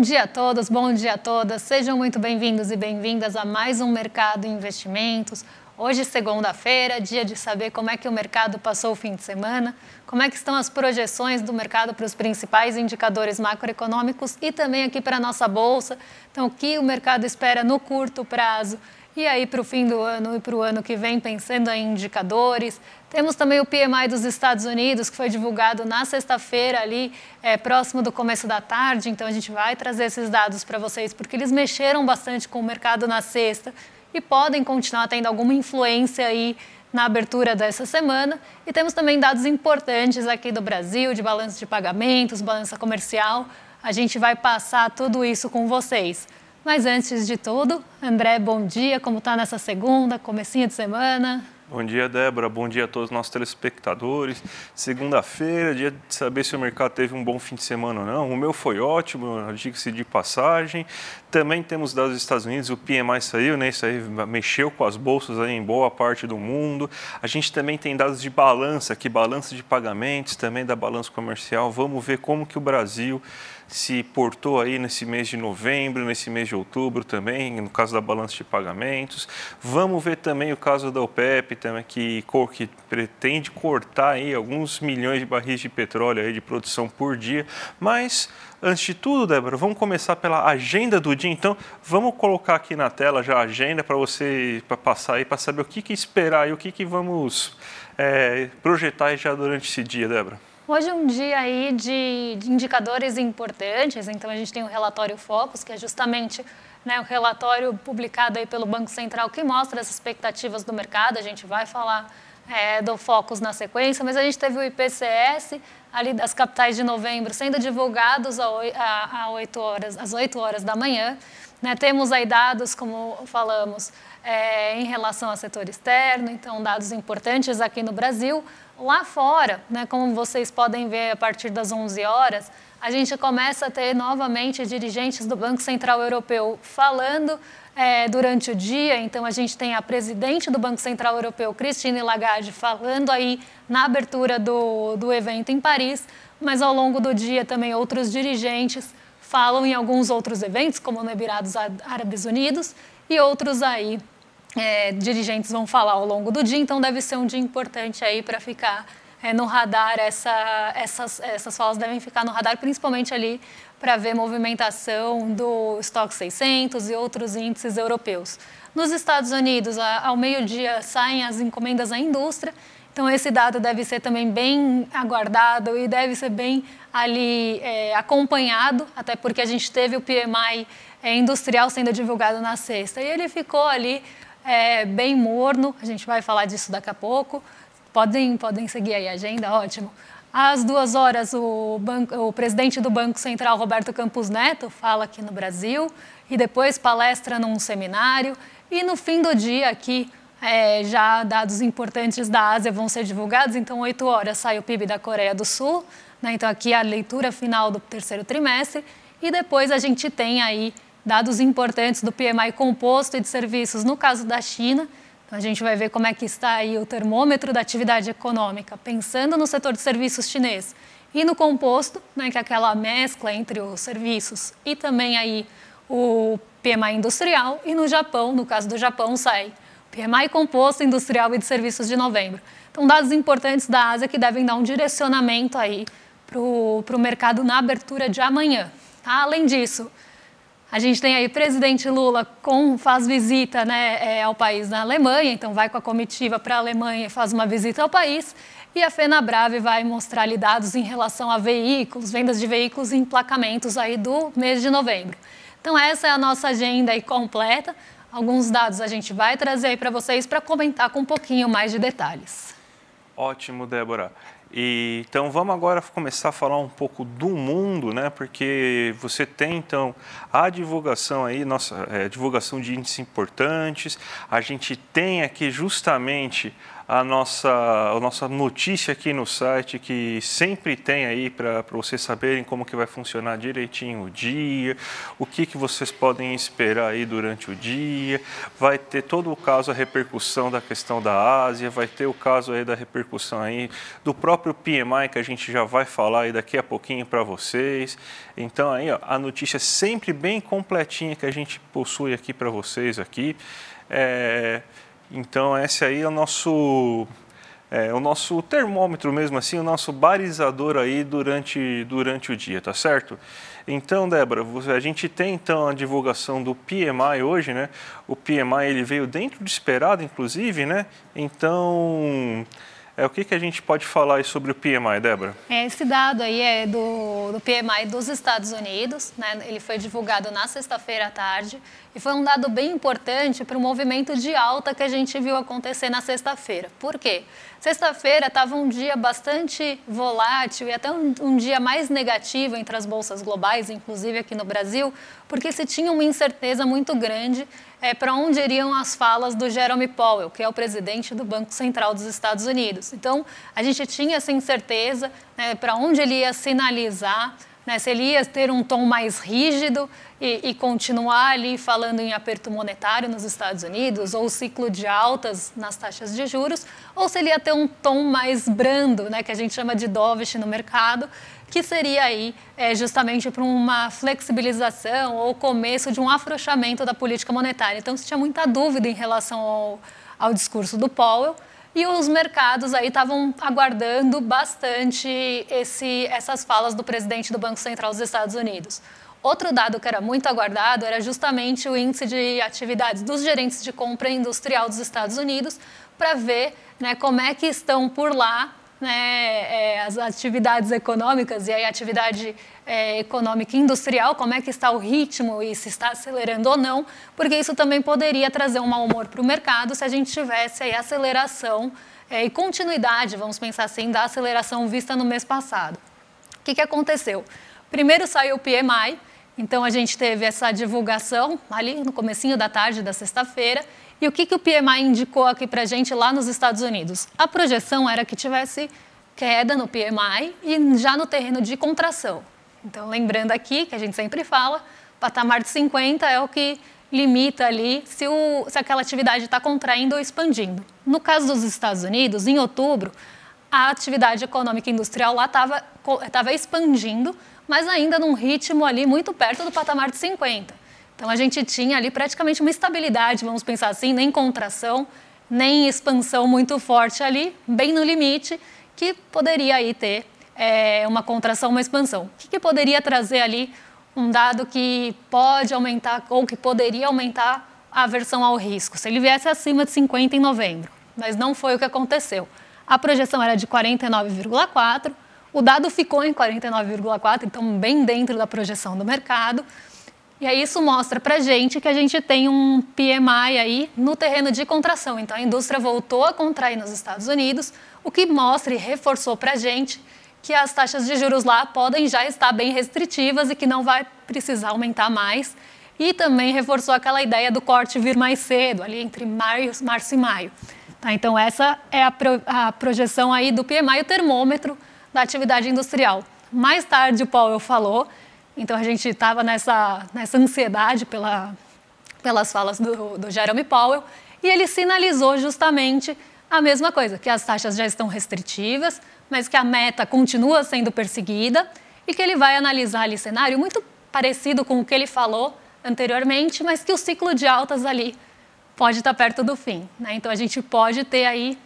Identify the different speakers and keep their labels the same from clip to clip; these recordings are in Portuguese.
Speaker 1: dia a todos, bom dia a todas. Sejam muito bem-vindos e bem-vindas a mais um Mercado Investimentos. Hoje, segunda-feira, dia de saber como é que o mercado passou o fim de semana, como é que estão as projeções do mercado para os principais indicadores macroeconômicos e também aqui para a nossa Bolsa. Então, o que o mercado espera no curto prazo e aí para o fim do ano e para o ano que vem, pensando em indicadores. Temos também o PMI dos Estados Unidos, que foi divulgado na sexta-feira, ali próximo do começo da tarde. Então, a gente vai trazer esses dados para vocês, porque eles mexeram bastante com o mercado na sexta e podem continuar tendo alguma influência aí na abertura dessa semana. E temos também dados importantes aqui do Brasil, de balanço de pagamentos, balança comercial. A gente vai passar tudo isso com vocês. Mas antes de tudo, André, bom dia, como está nessa segunda, comecinho de semana?
Speaker 2: Bom dia, Débora. Bom dia a todos os nossos telespectadores. Segunda-feira, dia de saber se o mercado teve um bom fim de semana ou não. O meu foi ótimo, diga-se de passagem. Também temos dados dos Estados Unidos, o PMI saiu, né? Isso aí mexeu com as bolsas aí em boa parte do mundo. A gente também tem dados de balança, aqui balança de pagamentos, também da balança comercial. Vamos ver como que o Brasil se portou aí nesse mês de novembro, nesse mês de outubro também, no caso da balança de pagamentos. Vamos ver também o caso da OPEP, também, que pretende cortar aí alguns milhões de barris de petróleo aí de produção por dia. Mas, antes de tudo, Débora, vamos começar pela agenda do dia. Então, vamos colocar aqui na tela já a agenda para você passar aí, para saber o que esperar e o que vamos projetar já durante esse dia, Débora.
Speaker 1: Hoje é um dia aí de indicadores importantes, então a gente tem o relatório Focus, que é justamente o relatório publicado aí pelo Banco Central que mostra as expectativas do mercado. A gente vai falar do Focus na sequência, mas a gente teve o IPCS ali das capitais de novembro sendo divulgados às 8 horas da manhã. Temos aí dados, como falamos, em relação ao setor externo, então dados importantes aqui no Brasil. Lá fora, como vocês podem ver a partir das 11 horas, a gente começa a ter novamente dirigentes do Banco Central Europeu falando durante o dia. Então, a gente tem a presidente do Banco Central Europeu, Christine Lagarde, falando aí na abertura do evento em Paris, mas ao longo do dia também outros dirigentes falam em alguns outros eventos, como no Emirados Árabes Unidos, e outros aí dirigentes vão falar ao longo do dia, então deve ser um dia importante aí para ficar no radar. Essas falas devem ficar no radar, principalmente ali para ver movimentação do Stoxx 600 e outros índices europeus. Nos Estados Unidos, ao meio-dia, saem as encomendas à indústria, então esse dado deve ser também bem aguardado e deve ser bem ali acompanhado, até porque a gente teve o PMI industrial sendo divulgado na sexta e ele ficou ali bem morno. A gente vai falar disso daqui a pouco. Podem seguir aí a agenda, ótimo. Às 2 horas, o presidente do Banco Central, Roberto Campos Neto, fala aqui no Brasil e depois palestra num seminário. E no fim do dia aqui, já dados importantes da Ásia vão ser divulgados. Então, 8 horas sai o PIB da Coreia do Sul, então aqui a leitura final do terceiro trimestre. E depois a gente tem aí dados importantes do PMI composto e de serviços no caso da China. Então, a gente vai ver como é que está aí o termômetro da atividade econômica, pensando no setor de serviços chinês. E no composto, que é aquela mescla entre os serviços e também aí o PMI industrial. E no Japão, no caso do Japão, sai o PMI composto, industrial e de serviços de novembro. Então, dados importantes da Ásia que devem dar um direcionamento aí para o mercado na abertura de amanhã. Além disso, a gente tem aí o presidente Lula faz visita ao país na Alemanha, então vai com a comitiva para a Alemanha e faz uma visita ao país. E a FenaBrave vai mostrar ali dados em relação a veículos, vendas de veículos e emplacamentos aí do mês de novembro. Então essa é a nossa agenda aí completa. Alguns dados a gente vai trazer aí para vocês para comentar com um pouquinho mais de detalhes.
Speaker 2: Ótimo, Débora. Então, vamos agora começar a falar um pouco do mundo, porque você tem, então, a divulgação aí, divulgação de índices importantes. A gente tem aqui justamente a nossa notícia aqui no site, que sempre tem aí para vocês saberem como que vai funcionar direitinho o dia, o que vocês podem esperar aí durante o dia. Vai ter todo o caso, a repercussão da questão da Ásia, vai ter o caso aí da repercussão aí do próprio PMI, que a gente já vai falar aí daqui a pouquinho para vocês. Então aí, ó, a notícia sempre bem completinha que a gente possui aqui para vocês aqui. Então esse aí é o nosso termômetro mesmo assim, o nosso balizador aí durante o dia, tá certo? Então, Débora, a gente tem então a divulgação do PMI hoje, né? O PMI ele veio dentro do esperado, inclusive, né? Então, o que a gente pode falar aí sobre o PMI, Débora?
Speaker 1: Esse dado aí é do PMI dos Estados Unidos, né? Ele foi divulgado na sexta-feira à tarde e foi um dado bem importante para o movimento de alta que a gente viu acontecer na sexta-feira. Por quê? Sexta-feira estava um dia bastante volátil e até um dia mais negativo entre as bolsas globais, inclusive aqui no Brasil, porque se tinha uma incerteza muito grande para onde iriam as falas do Jerome Powell, que é o presidente do Banco Central dos Estados Unidos. Então, a gente tinha essa incerteza, né, para onde ele ia sinalizar, né, se ele ia ter um tom mais rígido e continuar ali falando em aperto monetário nos Estados Unidos, ou ciclo de altas nas taxas de juros, ou se ele ia ter um tom mais brando, né, que a gente chama de dovish no mercado, que seria aí justamente para uma flexibilização ou começo de um afrouxamento da política monetária. Então, se tinha muita dúvida em relação ao discurso do Powell, e os mercados aí estavam aguardando bastante essas falas do presidente do Banco Central dos Estados Unidos. Outro dado que era muito aguardado era justamente o índice de atividades dos gerentes de compra industrial dos Estados Unidos, para ver, né, como é que estão por lá, né, as atividades econômicas e a atividade econômica industrial, como é que está o ritmo e se está acelerando ou não, porque isso também poderia trazer um mau humor para o mercado se a gente tivesse aí aceleração e continuidade, vamos pensar assim, da aceleração vista no mês passado. O que aconteceu? Primeiro saiu o PMI, então a gente teve essa divulgação ali no comecinho da tarde da sexta-feira. E o que o PMI indicou aqui para a gente lá nos Estados Unidos? A projeção era que tivesse queda no PMI e já no terreno de contração. Então, lembrando aqui, que a gente sempre fala, patamar de 50 é o que limita ali se aquela atividade está contraindo ou expandindo. No caso dos Estados Unidos, em outubro, a atividade econômica industrial lá estava expandindo, mas ainda num ritmo ali muito perto do patamar de 50. Então, a gente tinha ali praticamente uma estabilidade, vamos pensar assim, nem contração, nem expansão muito forte ali, bem no limite, que poderia aí ter uma contração, uma expansão. O que poderia trazer ali um dado que pode aumentar ou que poderia aumentar a aversão ao risco, se ele viesse acima de 50 em novembro, mas não foi o que aconteceu. A projeção era de 49,4, o dado ficou em 49,4, então bem dentro da projeção do mercado. E aí isso mostra para a gente que a gente tem um PMI aí no terreno de contração. Então, a indústria voltou a contrair nos Estados Unidos, o que mostra e reforçou para a gente que as taxas de juros lá podem já estar bem restritivas e que não vai precisar aumentar mais. E também reforçou aquela ideia do corte vir mais cedo, ali entre março e maio. Tá, então, essa é a projeção aí do PMI, o termômetro da atividade industrial. Mais tarde, o Powell falou. Então, a gente estava nessa ansiedade pelas falas do Jerome Powell, e ele sinalizou justamente a mesma coisa, que as taxas já estão restritivas, mas que a meta continua sendo perseguida e que ele vai analisar ali cenário muito parecido com o que ele falou anteriormente, mas que o ciclo de altas ali pode estar perto do fim, né? Então, a gente pode ter aí,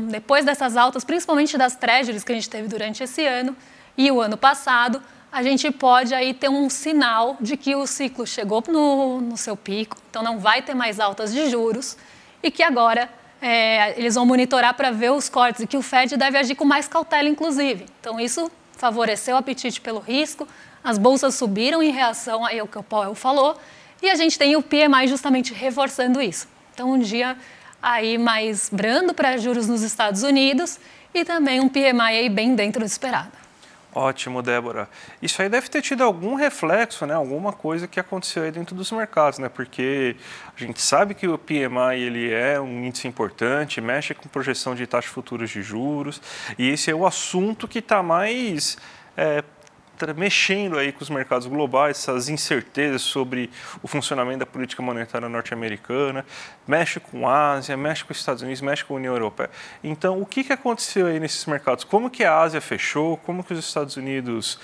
Speaker 1: depois dessas altas, principalmente das treasuries que a gente teve durante esse ano e o ano passado, a gente pode aí ter um sinal de que o ciclo chegou no seu pico, então não vai ter mais altas de juros e que agora eles vão monitorar para ver os cortes e que o Fed deve agir com mais cautela, inclusive. Então, isso favoreceu o apetite pelo risco, as bolsas subiram em reação ao que o Powell falou e a gente tem o PMI justamente reforçando isso. Então, um dia aí mais brando para juros nos Estados Unidos e também um PMI aí bem dentro do esperado.
Speaker 2: Ótimo, Débora. Isso aí deve ter tido algum reflexo, né? Alguma coisa que aconteceu aí dentro dos mercados, né? Porque a gente sabe que o PMI ele é um índice importante, mexe com projeção de taxas futuras de juros, e esse é o assunto que está mais mexendo aí com os mercados globais, essas incertezas sobre o funcionamento da política monetária norte-americana, mexe com a Ásia, mexe com os Estados Unidos, mexe com a União Europeia. Então, o que aconteceu aí nesses mercados? Como que a Ásia fechou? Como que os Estados Unidos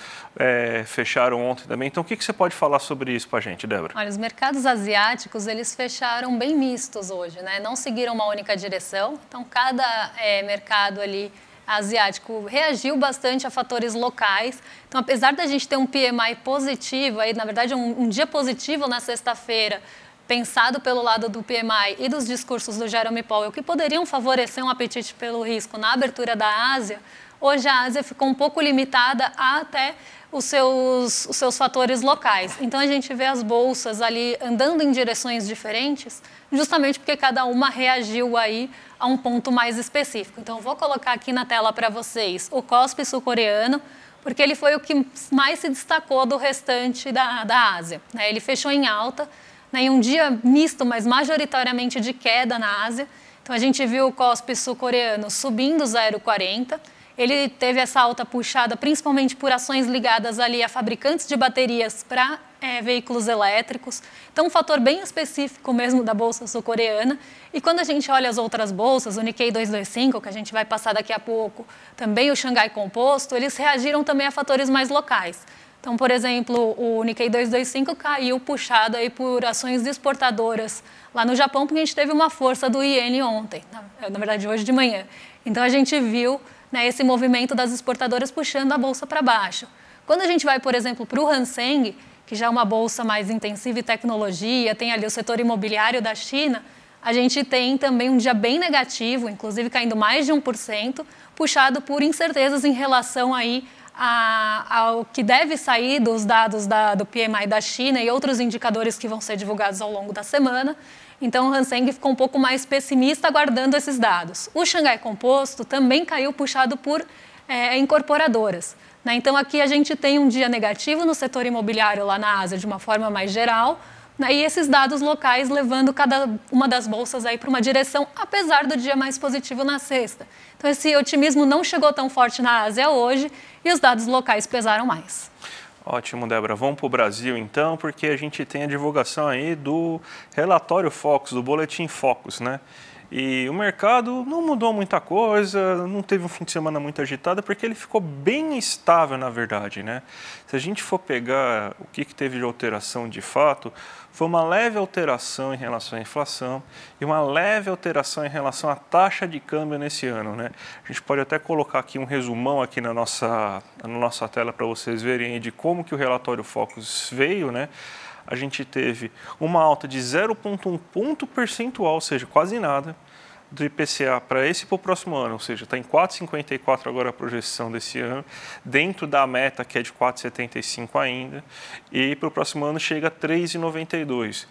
Speaker 2: fecharam ontem também? Então, o que você pode falar sobre isso para a gente, Débora?
Speaker 1: Olha, os mercados asiáticos, eles fecharam bem mistos hoje, né? Não seguiram uma única direção. Então, cada mercado ali asiático reagiu bastante a fatores locais. Então, apesar da gente ter um PMI positivo, aí, na verdade, um dia positivo na sexta-feira, pensado pelo lado do PMI e dos discursos do Jerome Powell, que poderiam favorecer um apetite pelo risco na abertura da Ásia, hoje a Ásia ficou um pouco limitada a até os seus fatores locais. Então, a gente vê as bolsas ali andando em direções diferentes, justamente porque cada uma reagiu aí a um ponto mais específico. Então, vou colocar aqui na tela para vocês o KOSPI sul-coreano, porque ele foi o que mais se destacou do restante da Ásia. Ele fechou em alta, em um dia misto, mas majoritariamente de queda na Ásia. Então, a gente viu o KOSPI sul-coreano subindo 0,40. Ele teve essa alta puxada principalmente por ações ligadas ali a fabricantes de baterias para veículos elétricos. Então, um fator bem específico mesmo da Bolsa sul-coreana. E quando a gente olha as outras bolsas, o Nikkei 225, que a gente vai passar daqui a pouco, também o Xangai Composto, eles reagiram também a fatores mais locais. Então, por exemplo, o Nikkei 225 caiu puxado aí por ações exportadoras lá no Japão, porque a gente teve uma força do iene ontem, na verdade hoje de manhã. Então, a gente viu esse movimento das exportadoras puxando a bolsa para baixo. Quando a gente vai, por exemplo, para o Hang Seng, que já é uma bolsa mais intensiva em tecnologia, tem ali o setor imobiliário da China, a gente tem também um dia bem negativo, inclusive caindo mais de 1%, puxado por incertezas em relação aí ao que deve sair dos dados do PMI da China e outros indicadores que vão ser divulgados ao longo da semana. Então, o Hang Seng ficou um pouco mais pessimista aguardando esses dados. O Xangai Composto também caiu puxado por incorporadoras. Então, aqui a gente tem um dia negativo no setor imobiliário lá na Ásia, de uma forma mais geral, e esses dados locais levando cada uma das bolsas aí para uma direção, apesar do dia mais positivo na sexta. Então, esse otimismo não chegou tão forte na Ásia hoje e os dados locais pesaram mais.
Speaker 2: Ótimo, Débora. Vamos para o Brasil, então, porque a gente tem a divulgação aí do relatório Focus, do Boletim Focus, né? E o mercado não mudou muita coisa, não teve um fim de semana muito agitado, porque ele ficou bem estável, na verdade, né? Se a gente for pegar o que teve de alteração de fato, foi uma leve alteração em relação à inflação e uma leve alteração em relação à taxa de câmbio nesse ano, né? A gente pode até colocar aqui um resumão aqui na nossa tela para vocês verem aí de como que o relatório Focus veio, né? A gente teve uma alta de 0,1 ponto percentual, ou seja, quase nada, do IPCA para o próximo ano, ou seja, está em 4,54 agora a projeção desse ano, dentro da meta que é de 4,75 ainda, e para o próximo ano chega a 3,92.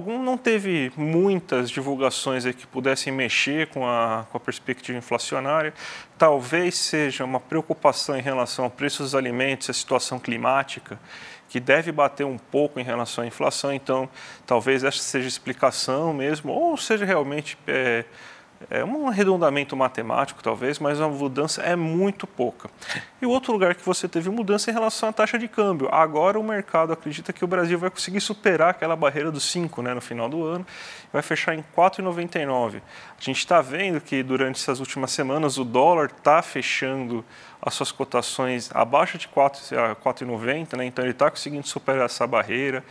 Speaker 2: Não teve muitas divulgações aí que pudessem mexer com a perspectiva inflacionária. Talvez seja uma preocupação em relação ao preço dos alimentos, a situação climática, que deve bater um pouco em relação à inflação. Então, talvez essa seja a explicação mesmo, ou seja realmente um arredondamento matemático, talvez, mas a mudança é muito pouca. E o outro lugar que você teve mudança é em relação à taxa de câmbio. Agora o mercado acredita que o Brasil vai conseguir superar aquela barreira dos 5, né, no final do ano, vai fechar em 4,99. A gente está vendo que durante essas últimas semanas o dólar está fechando as suas cotações abaixo de 4,90, né? Então ele está conseguindo superar essa barreira,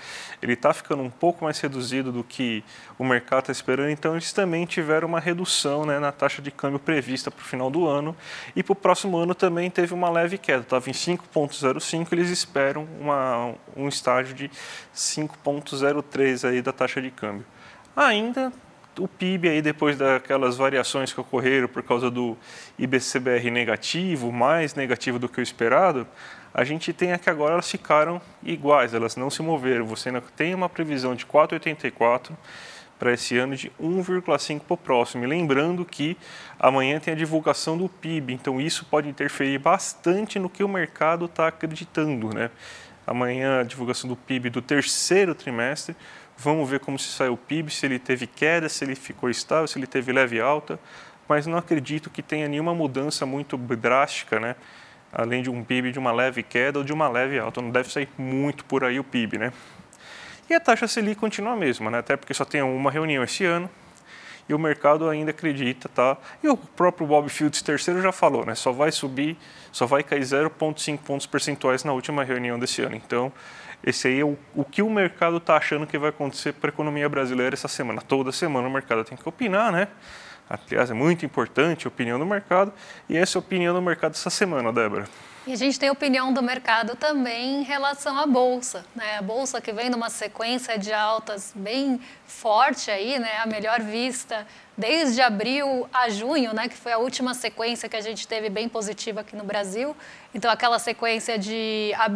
Speaker 2: ele está ficando um pouco mais reduzido do que o mercado está esperando, então eles também tiveram uma redução, né, na taxa de câmbio prevista para o final do ano, e para o próximo ano também teve uma leve queda, estava em 5,05, eles esperam um estágio de 5,03 aí da taxa de câmbio. Ainda o PIB aí, depois daquelas variações que ocorreram por causa do IBCBR negativo, mais negativo do que o esperado, a gente tem aqui agora elas ficaram iguais, elas não se moveram. Você ainda tem uma previsão de 4,84 para esse ano de 1,5% para o próximo. E lembrando que amanhã tem a divulgação do PIB, então isso pode interferir bastante no que o mercado está acreditando, né? Amanhã a divulgação do PIB do terceiro trimestre, vamos ver como se saiu o PIB, se ele teve queda, se ele ficou estável, se ele teve leve alta, mas não acredito que tenha nenhuma mudança muito drástica, né? Além de um PIB de uma leve queda ou de uma leve alta, não deve sair muito por aí o PIB, né? E a taxa Selic continua a mesma, né? Até porque só tem uma reunião esse ano e o mercado ainda acredita, tá? E o próprio Bob Fields III já falou, né? Só vai subir, só vai cair 0,5 pontos percentuais na última reunião desse ano. Então, esse aí é o que o mercado está achando que vai acontecer para a economia brasileira essa semana. Toda semana o mercado tem que opinar, né? Aliás, é muito importante a opinião do mercado e essa é a opinião do mercado essa semana, Débora.
Speaker 1: E a gente tem a opinião do mercado também em relação à Bolsa, né? A Bolsa que vem numa sequência de altas bem forte aí, né? A melhor vista desde abril a junho, né? Que foi a última sequência que a gente teve bem positiva aqui no Brasil. Então, aquela sequência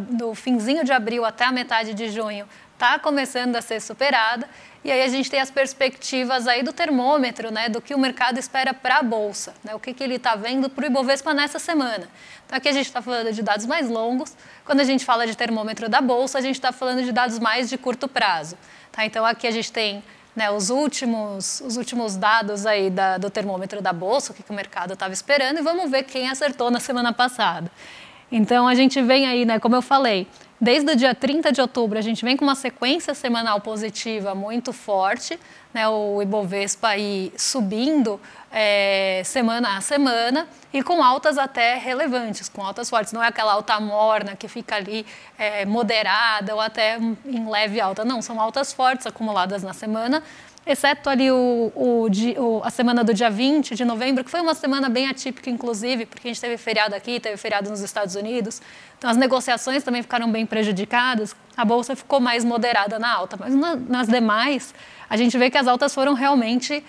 Speaker 1: do finzinho de abril até a metade de junho está começando a ser superada. E aí a gente tem as perspectivas aí do termômetro, né, do que o mercado espera para a Bolsa, né, o que ele está vendo para o Ibovespa nessa semana. Então aqui a gente está falando de dados mais longos, quando a gente fala de termômetro da Bolsa, a gente está falando de dados mais de curto prazo. Tá? Então aqui a gente tem, né, os últimos dados aí do termômetro da Bolsa, o que o mercado estava esperando, e vamos ver quem acertou na semana passada. Então a gente vem aí, né, como eu falei, desde o dia 30 de outubro, a gente vem com uma sequência semanal positiva muito forte, né, o Ibovespa aí subindo semana a semana e com altas até relevantes, com altas fortes. Não é aquela alta morna que fica ali moderada ou até em leve alta. Não, são altas fortes acumuladas na semana, exceto ali a semana do dia 20 de novembro, que foi uma semana bem atípica, inclusive, porque a gente teve feriado aqui, teve feriado nos Estados Unidos. Então, as negociações também ficaram bem prejudicadas, a Bolsa ficou mais moderada na alta. Mas nas demais, a gente vê que as altas foram realmente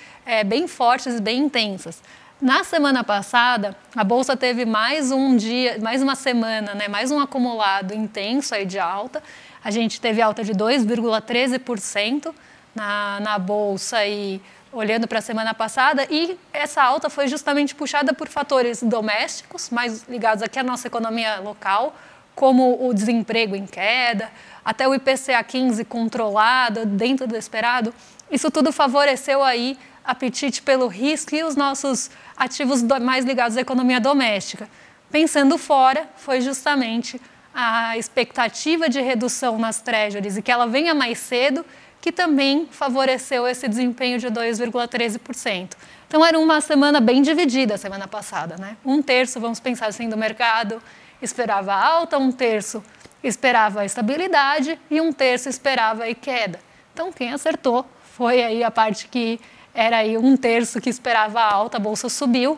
Speaker 1: bem fortes e bem intensas. Na semana passada, a Bolsa teve mais um dia, mais uma semana, né, mais um acumulado intenso aí de alta. A gente teve alta de 2,13%. Na Bolsa e olhando para a semana passada, e essa alta foi justamente puxada por fatores domésticos, mais ligados aqui à nossa economia local, como o desemprego em queda, até o IPCA 15 controlado, dentro do esperado. Isso tudo favoreceu aí apetite pelo risco e os nossos ativos mais ligados à economia doméstica. Pensando fora, foi justamente a expectativa de redução nas treasuries e que ela venha mais cedo, que também favoreceu esse desempenho de 2,13%. Então, era uma semana bem dividida a semana passada, né? Um terço, vamos pensar assim, do mercado esperava alta, um terço esperava estabilidade e um terço esperava aí queda. Então, quem acertou foi aí a parte que era aí um terço que esperava alta, a Bolsa subiu.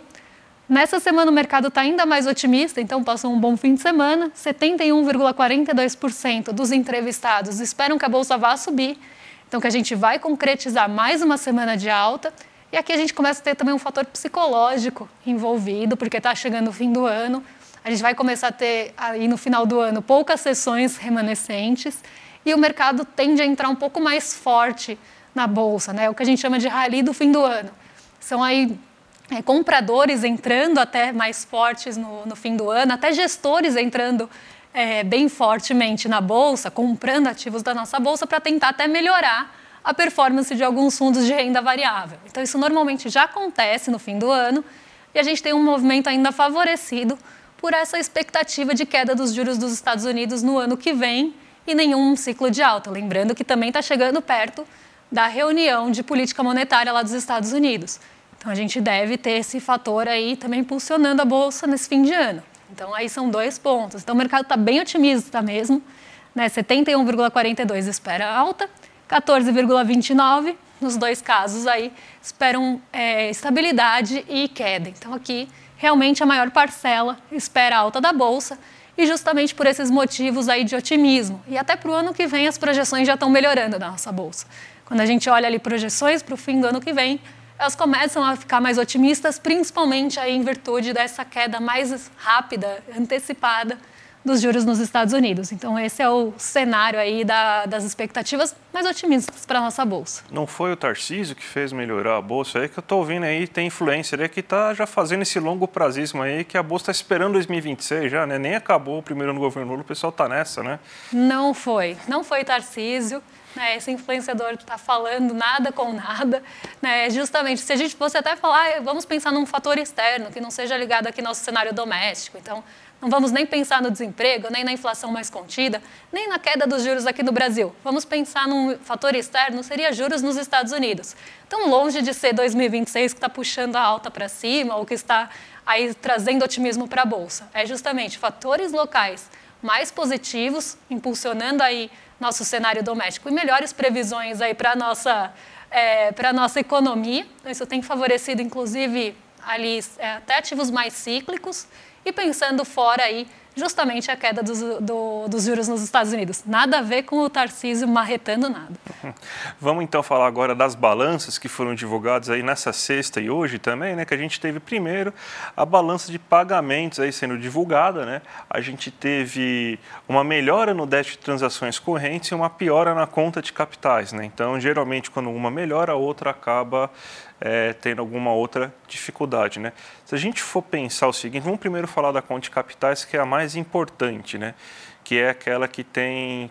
Speaker 1: Nessa semana o mercado está ainda mais otimista, então passou um bom fim de semana. 71,42% dos entrevistados esperam que a Bolsa vá subir. Então, que a gente vai concretizar mais uma semana de alta. E aqui a gente começa a ter também um fator psicológico envolvido, porque está chegando o fim do ano. A gente vai começar a ter, aí no final do ano, poucas sessões remanescentes. E o mercado tende a entrar um pouco mais forte na Bolsa, né? O que a gente chama de rally do fim do ano. São aí compradores entrando até mais fortes no fim do ano, até gestores entrando bem fortemente na Bolsa, comprando ativos da nossa Bolsa para tentar até melhorar a performance de alguns fundos de renda variável. Então, isso normalmente já acontece no fim do ano e a gente tem um movimento ainda favorecido por essa expectativa de queda dos juros dos Estados Unidos no ano que vem e nenhum ciclo de alta. Lembrando que também está chegando perto da reunião de política monetária lá dos Estados Unidos. Então, a gente deve ter esse fator aí também impulsionando a Bolsa nesse fim de ano. Então, aí são 2 pontos. Então, o mercado está bem otimista mesmo, né? 71,42 espera alta, 14,29 nos 2 casos aí esperam estabilidade e queda. Então, aqui, realmente, a maior parcela espera alta da Bolsa e justamente por esses motivos aí de otimismo. E até para o ano que vem, as projeções já estão melhorando na nossa Bolsa. Quando a gente olha ali projeções para o fim do ano que vem, elas começam a ficar mais otimistas, principalmente aí em virtude dessa queda mais rápida, antecipada dos juros nos Estados Unidos. Então, esse é o cenário aí das expectativas mais otimistas para a nossa Bolsa.
Speaker 2: Não foi o Tarcísio que fez melhorar a Bolsa aí, que eu estou ouvindo aí, tem influência aí que está já fazendo esse longo prazismo aí, que a Bolsa está esperando 2026 já, né? Nem acabou o primeiro no governo Lula, o pessoal está nessa, né?
Speaker 1: Não foi Tarcísio. Esse influenciador está falando nada com nada, né? Justamente, se a gente fosse até falar, vamos pensar num fator externo, que não seja ligado aqui ao nosso cenário doméstico. Então, não vamos nem pensar no desemprego, nem na inflação mais contida, nem na queda dos juros aqui no Brasil. Vamos pensar num fator externo, seria juros nos Estados Unidos. Então, longe de ser 2026 que está puxando a alta para cima ou que está aí trazendo otimismo para a Bolsa. É justamente fatores locais mais positivos, impulsionando aí nosso cenário doméstico e melhores previsões aí para a nossa economia. Então, isso tem favorecido, inclusive, ali até ativos mais cíclicos e pensando fora aí justamente a queda dos juros nos Estados Unidos. Nada a ver com o Tarcísio marretando nada.
Speaker 2: Vamos então falar agora das balanças que foram divulgadas aí nessa sexta e hoje também, né? Que a gente teve primeiro a balança de pagamentos aí sendo divulgada, né? A gente teve uma melhora no déficit de transações correntes e uma piora na conta de capitais, né? Então, geralmente, quando uma melhora, a outra acaba tendo alguma outra dificuldade, né? Se a gente for pensar o seguinte, vamos primeiro falar da conta de capitais, que é a mais importante, né? Que é aquela que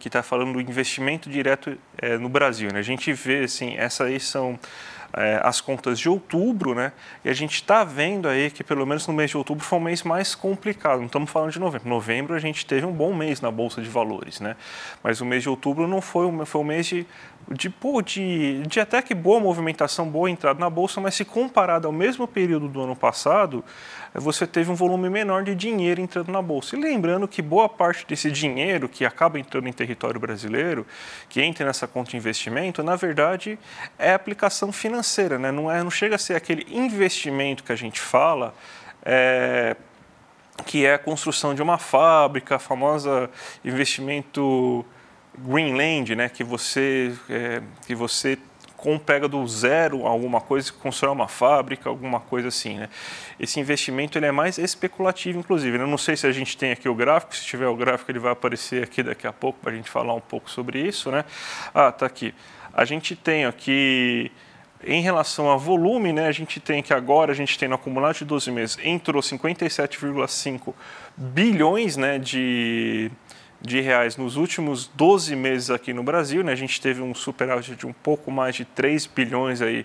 Speaker 2: está falando do investimento direto no Brasil, né? A gente vê, assim, essas aí são as contas de outubro, né? E a gente está vendo aí que pelo menos no mês de outubro foi um mês mais complicado. Não estamos falando de novembro. Novembro a gente teve um bom mês na Bolsa de Valores, né? Mas o mês de outubro não foi um mês de até que boa movimentação, boa entrada na Bolsa, mas se comparado ao mesmo período do ano passado, você teve um volume menor de dinheiro entrando na Bolsa. E lembrando que boa parte desse dinheiro que acaba entrando em território brasileiro, que entra nessa conta de investimento, na verdade é aplicação financeira, né? Não chega a ser aquele investimento que a gente fala, que é a construção de uma fábrica, a famosa investimento Greenland, né, que você pega do zero alguma coisa, constrói uma fábrica, alguma coisa assim, né? Esse investimento ele é mais especulativo, inclusive. Eu não sei se a gente tem aqui o gráfico, se tiver o gráfico ele vai aparecer aqui daqui a pouco para a gente falar um pouco sobre isso, né? Tá aqui. A gente tem aqui, em relação a volume, né, a gente tem que agora, a gente tem no acumulado de 12 meses, entrou 57,5 bilhões, né, de reais nos últimos 12 meses aqui no Brasil, né? A gente teve um superávit de um pouco mais de 3 bilhões aí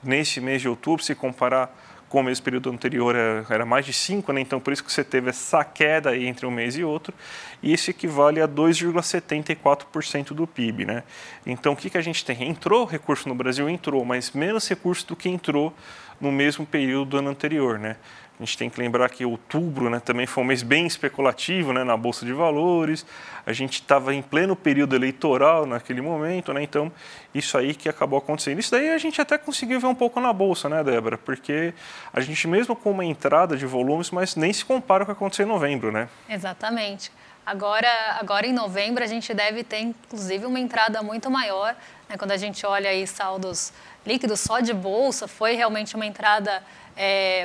Speaker 2: neste mês de outubro, se comparar com o mesmo período anterior era mais de 5, né? Então por isso que você teve essa queda aí entre um mês e outro, e isso equivale a 2,74% do PIB, né? Então o que a gente tem? Entrou recurso no Brasil? Entrou, mas menos recurso do que entrou no mesmo período do ano anterior, né? A gente tem que lembrar que outubro, né, também foi um mês bem especulativo, né, na Bolsa de Valores. A gente estava em pleno período eleitoral naquele momento, né, então isso aí que acabou acontecendo. Isso daí a gente até conseguiu ver um pouco na Bolsa, né, Débora? Porque a gente mesmo com uma entrada de volumes, mas nem se compara com o que aconteceu em novembro, né?
Speaker 1: Exatamente. Agora em novembro a gente deve ter inclusive uma entrada muito maior, né, quando a gente olha aí saldos líquidos só de Bolsa, foi realmente uma entrada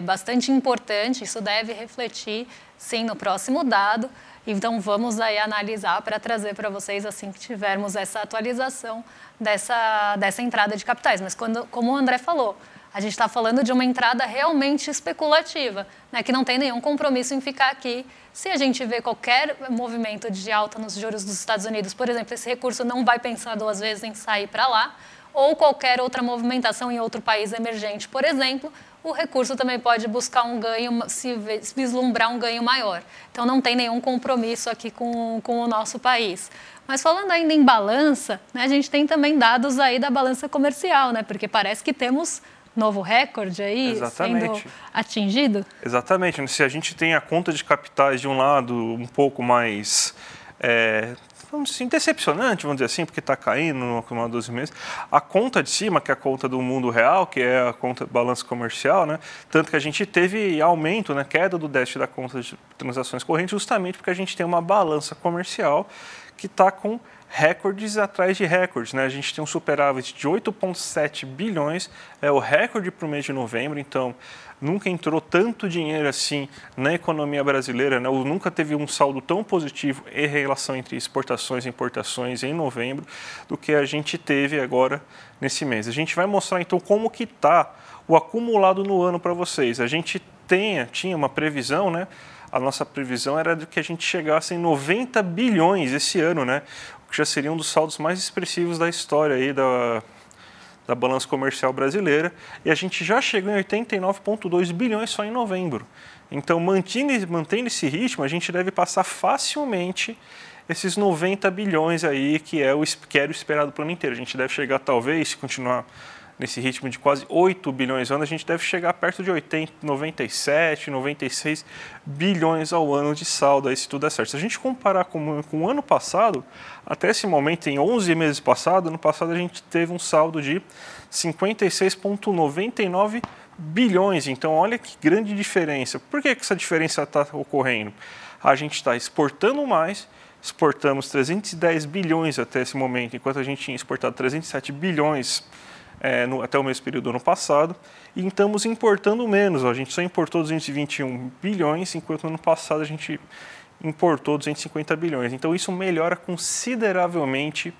Speaker 1: bastante importante, isso deve refletir, sim, no próximo dado. Então, vamos aí analisar para trazer para vocês assim que tivermos essa atualização dessa entrada de capitais. Mas, como o André falou, a gente está falando de uma entrada realmente especulativa, né, que não tem nenhum compromisso em ficar aqui. Se a gente vê qualquer movimento de alta nos juros dos Estados Unidos, por exemplo, esse recurso não vai pensar duas vezes em sair para lá, ou qualquer outra movimentação em outro país emergente, por exemplo, o recurso também pode buscar um ganho, se vislumbrar um ganho maior. Então, não tem nenhum compromisso aqui com o nosso país. Mas falando ainda em balança, né, a gente tem também dados aí da balança comercial, né, porque parece que temos novo recorde aí sendo atingido.
Speaker 2: Exatamente. Se a gente tem a conta de capitais de um lado um pouco mais vamos dizer, decepcionante, vamos dizer assim, porque está caindo no acumulado 12 meses. A conta de cima, que é a conta do mundo real, que é a conta de balanço comercial, né? Tanto que a gente teve aumento, né, queda do déficit da conta de transações correntes, justamente porque a gente tem uma balança comercial que está com recordes atrás de recordes, né? A gente tem um superávit de 8,7 bilhões, é o recorde para o mês de novembro, então nunca entrou tanto dinheiro assim na economia brasileira, né? Nunca teve um saldo tão positivo em relação entre exportações e importações em novembro do que a gente teve agora nesse mês. A gente vai mostrar então como que está o acumulado no ano para vocês. A gente tinha uma previsão, né? A nossa previsão era de que a gente chegasse em 90 bilhões esse ano, né? O que já seria um dos saldos mais expressivos da história aí da balança comercial brasileira. E a gente já chegou em 89,2 bilhões só em novembro. Então, mantendo esse ritmo, a gente deve passar facilmente esses 90 bilhões aí, que era o esperado pelo ano inteiro. A gente deve chegar, talvez, se continuar nesse ritmo de quase 8 bilhões ao ano, a gente deve chegar perto de 97, 96 bilhões ao ano de saldo, aí se tudo der certo. Se a gente comparar com o ano passado, até esse momento, em 11 meses passados, ano passado a gente teve um saldo de 56,99 bilhões. Então, olha que grande diferença. Por que essa diferença está ocorrendo? A gente está exportando mais, exportamos 310 bilhões até esse momento, enquanto a gente tinha exportado 307 bilhões até o mesmo período do ano passado, e estamos importando menos. A gente só importou 221 bilhões, enquanto no ano passado a gente importou 250 bilhões. Então, isso melhora consideravelmente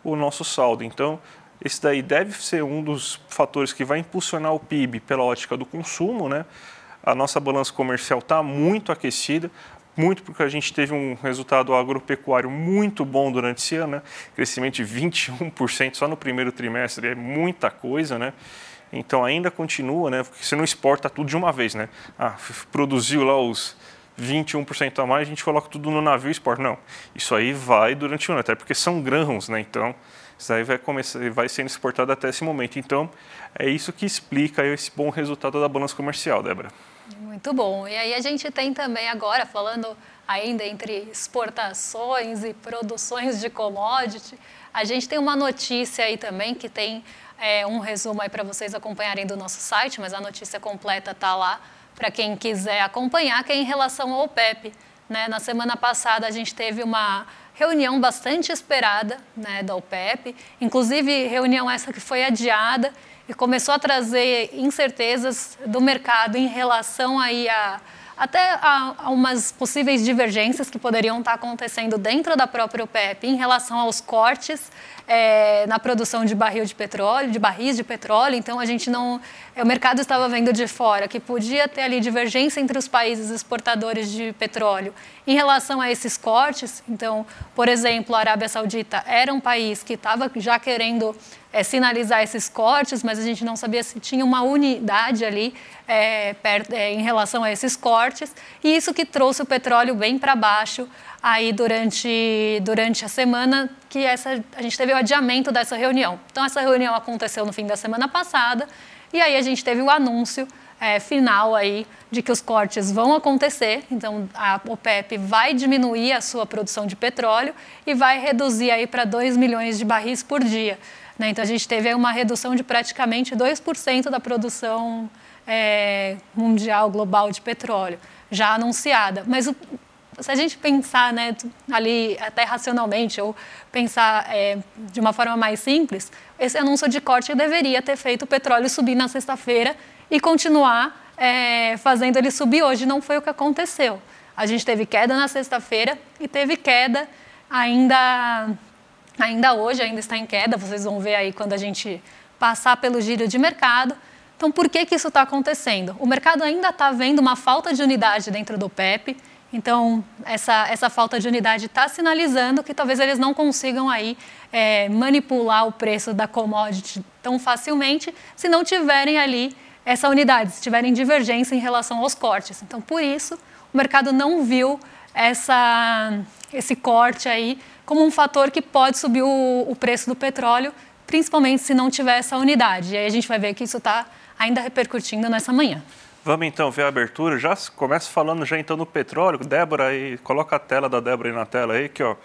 Speaker 2: o nosso saldo. Então, esse daí deve ser um dos fatores que vai impulsionar o PIB pela ótica do consumo, né? A nossa balança comercial está muito aquecida, muito porque a gente teve um resultado agropecuário muito bom durante esse ano, né? Crescimento de 21% só no primeiro trimestre, é muita coisa, né? Então ainda continua, né? Porque você não exporta tudo de uma vez, né? Produziu lá os 21% a mais, a gente coloca tudo no navio e exporta. Não, isso aí vai durante o ano, até porque são grãos, né? Então isso aí vai sendo exportado até esse momento. Então é isso que explica esse bom resultado da balança comercial, Débora.
Speaker 1: Muito bom. E aí a gente tem também agora, falando ainda entre exportações e produções de commodity, a gente tem uma notícia aí também que tem um resumo aí para vocês acompanharem do nosso site, mas a notícia completa está lá para quem quiser acompanhar, que é em relação ao OPEP, né? Na semana passada a gente teve uma reunião bastante esperada, né, da OPEP, inclusive reunião essa que foi adiada, e começou a trazer incertezas do mercado em relação aí a umas possíveis divergências que poderiam estar acontecendo dentro da própria OPEP em relação aos cortes na produção de barris de petróleo. Então, o mercado estava vendo de fora que podia ter ali divergência entre os países exportadores de petróleo em relação a esses cortes. Então, por exemplo, a Arábia Saudita era um país que estava já querendo sinalizar esses cortes, mas a gente não sabia se tinha uma unidade ali em relação a esses cortes, e isso que trouxe o petróleo bem para baixo aí durante a semana que a gente teve o adiamento dessa reunião. Então, essa reunião aconteceu no fim da semana passada, e aí a gente teve o anúncio final aí de que os cortes vão acontecer. Então, a OPEP vai diminuir a sua produção de petróleo e vai reduzir aí para 2 milhões de barris por dia. Então, a gente teve uma redução de praticamente 2% da produção mundial, global de petróleo, já anunciada. Mas se a gente pensar, né, ali até racionalmente, ou pensar de uma forma mais simples, esse anúncio de corte deveria ter feito o petróleo subir na sexta-feira e continuar fazendo ele subir hoje. Não foi o que aconteceu. A gente teve queda na sexta-feira e teve queda ainda hoje, ainda está em queda, vocês vão ver aí quando a gente passar pelo giro de mercado. Então, por que isso está acontecendo? O mercado ainda está vendo uma falta de unidade dentro do OPEP, então essa falta de unidade está sinalizando que talvez eles não consigam aí manipular o preço da commodity tão facilmente se não tiverem ali essa unidade, se tiverem divergência em relação aos cortes. Então, por isso, o mercado não viu esse corte aí como um fator que pode subir o preço do petróleo, principalmente se não tiver essa unidade. E aí a gente vai ver que isso está ainda repercutindo nessa manhã.
Speaker 2: Vamos então ver a abertura. Já começa falando então no petróleo. Débora, aí, coloca a tela da Débora aí na tela aí, que ó,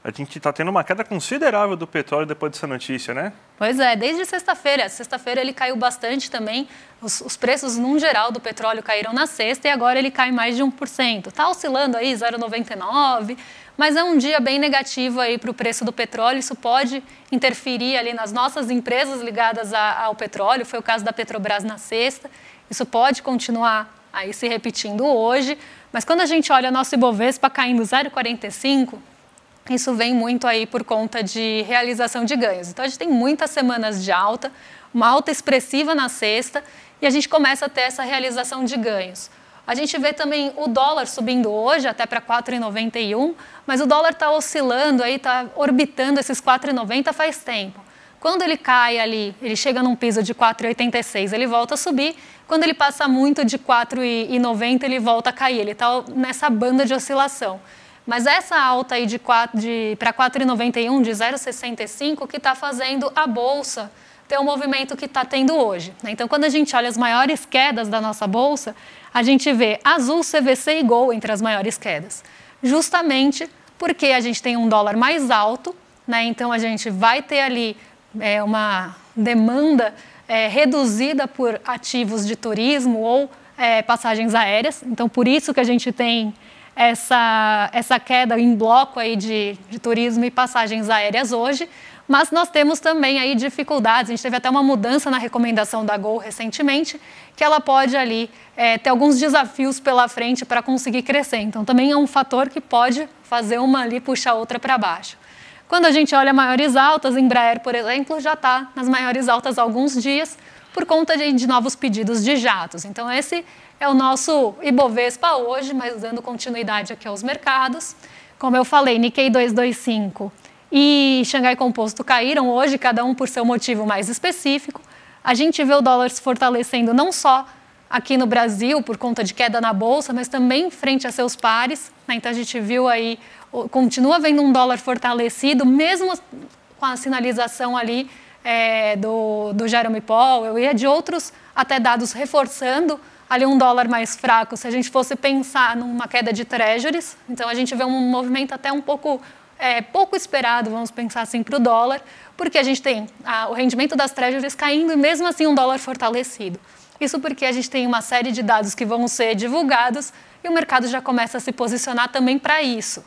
Speaker 2: a gente está tendo uma queda considerável do petróleo depois dessa notícia, né?
Speaker 1: Pois é, desde sexta-feira. Sexta-feira ele caiu bastante também. Os preços, num geral, do petróleo caíram na sexta e agora ele cai mais de 1%. Está oscilando aí 0,99%, mas é um dia bem negativo aí para o preço do petróleo. Isso pode interferir ali nas nossas empresas ligadas ao petróleo. Foi o caso da Petrobras na sexta. Isso pode continuar aí se repetindo hoje. Mas quando a gente olha nosso Ibovespa caindo 0,45%, isso vem muito aí por conta de realização de ganhos. Então, a gente tem muitas semanas de alta, uma alta expressiva na sexta, e a gente começa a ter essa realização de ganhos. A gente vê também o dólar subindo hoje até para 4,91, mas o dólar está oscilando, está orbitando esses 4,90 faz tempo. Quando ele cai ali, ele chega num piso de 4,86, ele volta a subir. Quando ele passa muito de 4,90, ele volta a cair. Ele está nessa banda de oscilação. Mas essa alta aí para 4,91, de 0,65, que está fazendo a Bolsa ter o movimento que está tendo hoje. Então, quando a gente olha as maiores quedas da nossa Bolsa, a gente vê Azul, CVC e Gol entre as maiores quedas. Justamente porque a gente tem um dólar mais alto, então a gente vai ter ali uma demanda reduzida por ativos de turismo ou passagens aéreas. Então, por isso que a gente tem essa queda em bloco aí de turismo e passagens aéreas hoje, mas nós temos também aí dificuldades. A gente teve até uma mudança na recomendação da Gol recentemente, que ela pode ali ter alguns desafios pela frente para conseguir crescer. Então, também é um fator que pode fazer uma ali puxar outra para baixo. Quando a gente olha maiores altas, Embraer, por exemplo, já está nas maiores altas há alguns dias por conta de novos pedidos de jatos. Então, esse é o nosso Ibovespa hoje, mas dando continuidade aqui aos mercados. Como eu falei, Nikkei 225 e Xangai Composto caíram hoje, cada um por seu motivo mais específico. A gente vê o dólar se fortalecendo não só aqui no Brasil, por conta de queda na Bolsa, mas também frente a seus pares. Então, a gente viu aí, continua vendo um dólar fortalecido, mesmo com a sinalização ali do Jerome Powell e de outros até dados reforçando ali um dólar mais fraco. Se a gente fosse pensar numa queda de treasuries, então a gente vê um movimento até um pouco esperado, vamos pensar assim, para o dólar, porque a gente tem o rendimento das treasuries caindo e mesmo assim um dólar fortalecido. Isso porque a gente tem uma série de dados que vão ser divulgados e o mercado já começa a se posicionar também para isso.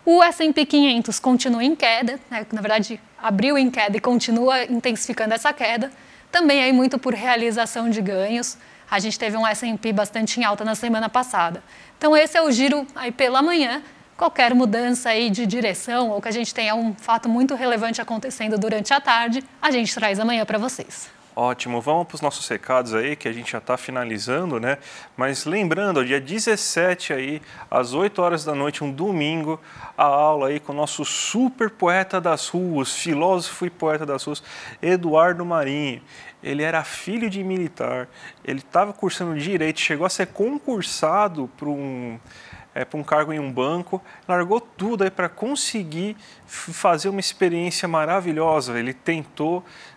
Speaker 1: O S&P 500 continua em queda, na verdade abriu em queda e continua intensificando essa queda, também aí muito por realização de ganhos. A gente teve um S&P bastante em alta na semana passada. Então esse é o giro aí pela manhã. Qualquer mudança aí de direção ou que a gente tenha um fato muito relevante acontecendo durante a tarde, a gente traz amanhã para vocês.
Speaker 2: Ótimo, vamos para os nossos recados aí, que a gente já está finalizando, né? Mas lembrando, dia 17 aí, às 8 horas da noite, um domingo, a aula aí com o nosso super poeta das ruas, filósofo e poeta das ruas, Eduardo Marinho. Ele era filho de militar, ele estava cursando Direito, chegou a ser concursado para um cargo em um banco, largou tudo aí para conseguir fazer uma experiência maravilhosa. Ele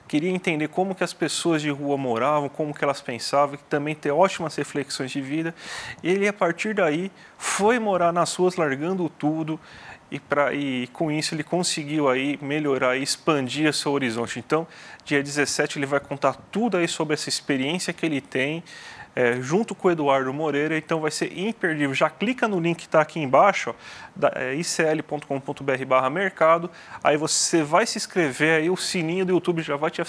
Speaker 2: queria entender como que as pessoas de rua moravam, como que elas pensavam, e também ter ótimas reflexões de vida. Ele, a partir daí, foi morar nas ruas, largando tudo, e com isso ele conseguiu aí melhorar e expandir seu horizonte. Então, dia 17 ele vai contar tudo aí sobre essa experiência que ele tem, junto com o Eduardo Moreira, então vai ser imperdível. Já clica no link que está aqui embaixo, icl.com.br/mercado, aí você vai se inscrever, aí o sininho do YouTube já vai te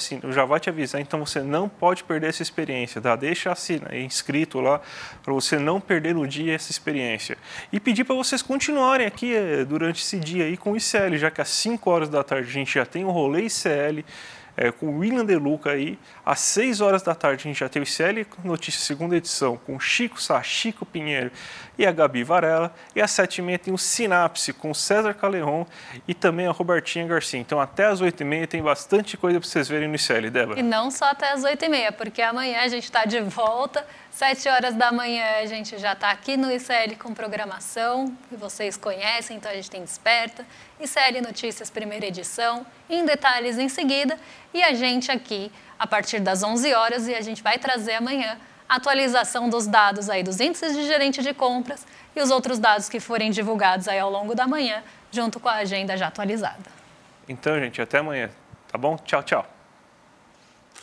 Speaker 2: avisar, então você não pode perder essa experiência, tá? Deixa inscrito lá, para você não perder no dia essa experiência. E pedir para vocês continuarem aqui durante esse dia aí com o ICL, já que às 5 horas da tarde a gente já tem o rolê ICL, com o William De Luca aí, às 6 horas da tarde a gente já tem o ICL Notícias segunda edição com o Chico Sá, Chico Pinheiro e a Gabi Varela, e às 7h30 tem o Sinapse com o César Caleron e também a Robertinha Garcia. Então até às 8h30 tem bastante coisa para vocês verem no ICL, Débora.
Speaker 1: E não só até às 8h30, porque amanhã a gente está de volta, 7 horas da manhã a gente já está aqui no ICL com programação, que vocês conhecem, então a gente tem Desperta, ICL Notícias primeira edição, em detalhes em seguida, e a gente aqui a partir das 11 horas, e a gente vai trazer amanhã atualização dos dados aí dos índices de gerente de compras e os outros dados que forem divulgados aí ao longo da manhã, junto com a agenda já atualizada.
Speaker 2: Então, gente, até amanhã, tá bom? Tchau, tchau.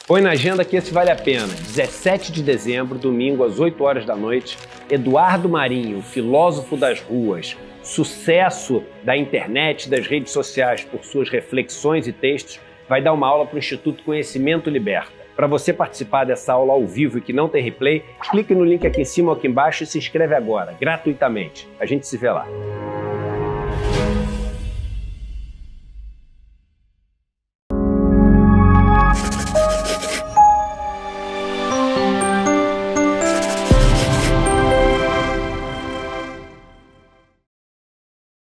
Speaker 3: Põe na agenda que esse vale a pena. 17 de dezembro, domingo, às 8 horas da noite, Eduardo Marinho, filósofo das ruas, sucesso da internet, das redes sociais por suas reflexões e textos, vai dar uma aula para o Instituto Conhecimento Liberta. Para você participar dessa aula ao vivo e que não tem replay, clique no link aqui em cima ou aqui embaixo e se inscreve agora, gratuitamente. A gente se vê lá.